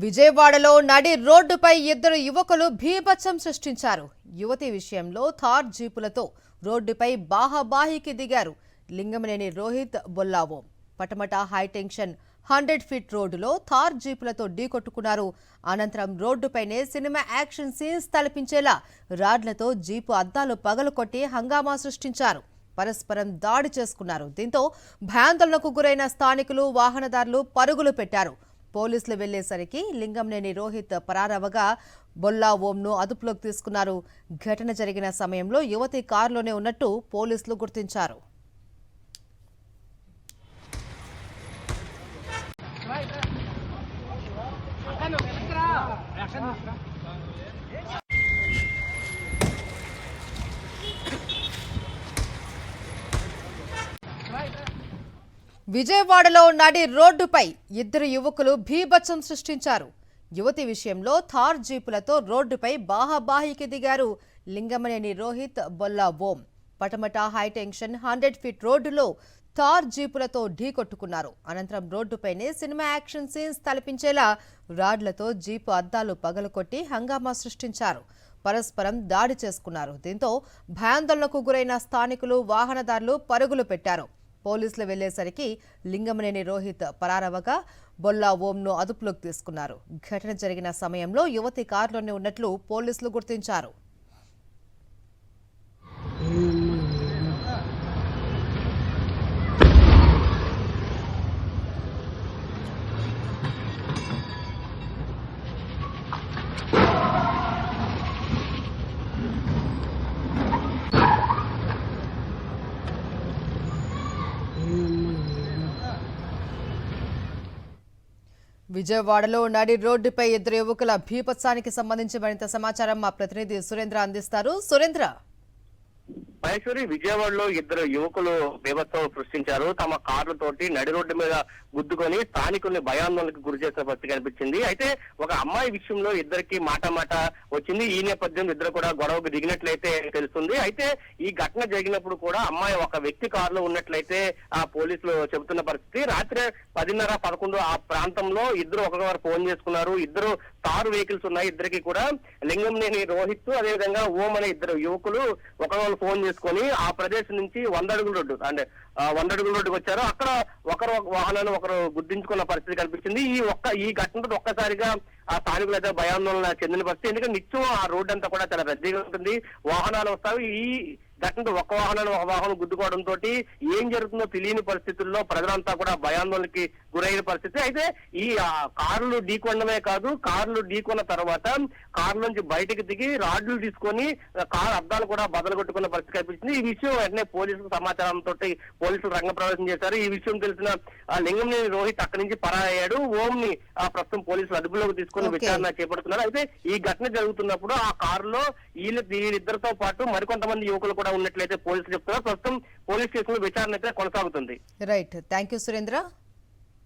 విజయవాడలో నడి రోడ్డుపై ఇద్దరు యువకులు భీభత్సం సృష్టించారు. యువతి విషయంలో థార్ జీపులతో రోడ్డుపై బాహాబాహికి దిగారు. లింగమనేని రోహిత్ బొల్లావో పటమట హైటెన్షన్ 100 ఫీట్ రోడ్డులో థార్ జీపులతో ఢీకొట్టుకున్నారు. అనంతరం రోడ్డుపైనే సినిమా యాక్షన్ సీన్స్ తలపించేలా రాడ్లతో జీపు అద్దాలు పగలకొట్టి హంగామా సృష్టించారు. పరస్పరం దాడి చేసుకున్నారు. దీంతో భయాందోళనకు గురైన స్థానికులు, వాహనదారులు పరుగులు పెట్టారు. పోలీసులు వెళ్లేసరికి లింగంనేని రోహిత్ పరారవగా బొల్లా ఓంను అదుపులోకి తీసుకున్నారు. ఘటన జరిగిన సమయంలో యువతి కారులోనే ఉన్నట్టు పోలీసులు గుర్తించారు. విజయవాడలో నడి రోడ్డుపై ఇద్దరు యువకులు భీభత్సం సృష్టించారు. యువతి విషయంలో థార్ జీపులతో రోడ్డుపై బాహాబాహికి దిగారు. లింగమనేని రోహిత్ బొల్లా ఓం పటమట హైటెన్షన్ 100 ఫీట్ రోడ్డులో థార్ జీపులతో ఢీకొట్టుకున్నారు. అనంతరం రోడ్డుపైనే సినిమా యాక్షన్ సీన్స్ తలపించేలా రాడ్లతో జీపు అద్దాలు పగలకొట్టి హంగామా సృష్టించారు. పరస్పరం దాడి చేసుకున్నారు. దీంతో భయాందోళనకు గురైన స్థానికులు, వాహనదారులు పరుగులు పెట్టారు. పోలీసులు వెళ్లేసరికి లింగమనేని రోహిత్ పరారవగా బొల్లా ఓంను అదుపులోకి తీసుకున్నారు. ఘటన జరిగిన సమయంలో యువతి కారులోనే ఉన్నట్లు పోలీసులు గుర్తించారు. విజయవాడలో నడి రోడ్డుపై ఇద్దరు యువకుల భీభత్సానికి సంబంధించి మరింత సమాచారం మా ప్రతినిధి సురేంద్ర అందిస్తారు. సురేంద్ర, మహేశ్వరి, విజయవాడలో ఇద్దరు యువకులు బీభత్సం సృష్టించారు. తమ కార్లతోటి నడి రోడ్డు మీద గుద్దుకొని స్థానికుల్ని భయాందోళనకు గురి చేసిన పరిస్థితి కనిపించింది. అయితే ఒక అమ్మాయి విషయంలో ఇద్దరికి మాట వచ్చింది. ఈ నేపథ్యం ఇద్దరు కూడా గొడవకు దిగినట్లయితే తెలుస్తుంది. అయితే ఈ ఘటన జరిగినప్పుడు కూడా అమ్మాయి ఒక వ్యక్తి కారులో ఉన్నట్లయితే ఆ పోలీసులు చెబుతున్న పరిస్థితి. రాత్రి 10:30, 11 ఆ ప్రాంతంలో ఇద్దరు ఒకరికొకరు ఫోన్ చేసుకున్నారు. ఇద్దరు తారు వెహికల్స్ ఉన్నాయి. ఇద్దరికి కూడా లింగంనేని రోహిత్, అదేవిధంగా ఓం అనే ఇద్దరు యువకులు ఒకరు ఫోన్ చేసుకొని ఆ ప్రదేశం నుంచి 100 అడుగుల రోడ్డు అంటే 100 అడుగుల రోడ్డుకి వచ్చారు. అక్కడ ఒకరు వాహనాన్ని ఒకరు గుర్తించుకున్న పరిస్థితి కనిపించింది. ఈ ఘటనతో ఒక్కసారిగా ఆ స్థానికులు అయితే భయాందోళన చెందిన పరిస్థితి. ఎందుకంటే నిత్యం ఆ రోడ్డు అంతా కూడా చాలా రద్దీగా ఉంటుంది, వాహనాలు వస్తాయి. ఈ ఘటనతో ఒక వాహనం గుద్దుకోవడంతో ఏం జరుగుతుందో తెలియని పరిస్థితుల్లో ప్రజలంతా కూడా భయాందోళనకి గురైన పరిస్థితి. అయితే ఈ కార్లు ఢీకొనడమే కాదు, కార్లు ఢీకొన్న తర్వాత కారు నుంచి బయటకు దిగి రాడ్లు తీసుకొని కారు అద్దాలు కూడా బదలగొట్టుకున్న పరిస్థితి కనిపించింది. ఈ విషయం వెంటనే పోలీసుల సమాచారంతో పోలీసులు రంగప్రవేశం చేశారు. ఈ విషయం తెలిసిన లింగంనేని రోహిత్ అక్కడి నుంచి పరారయ్యాడు. ఓంని ప్రస్తుతం పోలీసులు అదుపులోకి తీసుకుని విచారణ చేపడుతున్నారు. అయితే ఈ ఘటన జరుగుతున్నప్పుడు ఆ కారులో వీళ్ళిద్దరితో పాటు మరికొంతమంది యువకులు ఉన్నట్లయితే పోలీసులు చెప్తున్నారు. ప్రస్తుతం పోలీస్ స్టేషన్ లో విచారణ అయితే కొనసాగుతుంది. Right, thank you Surendra.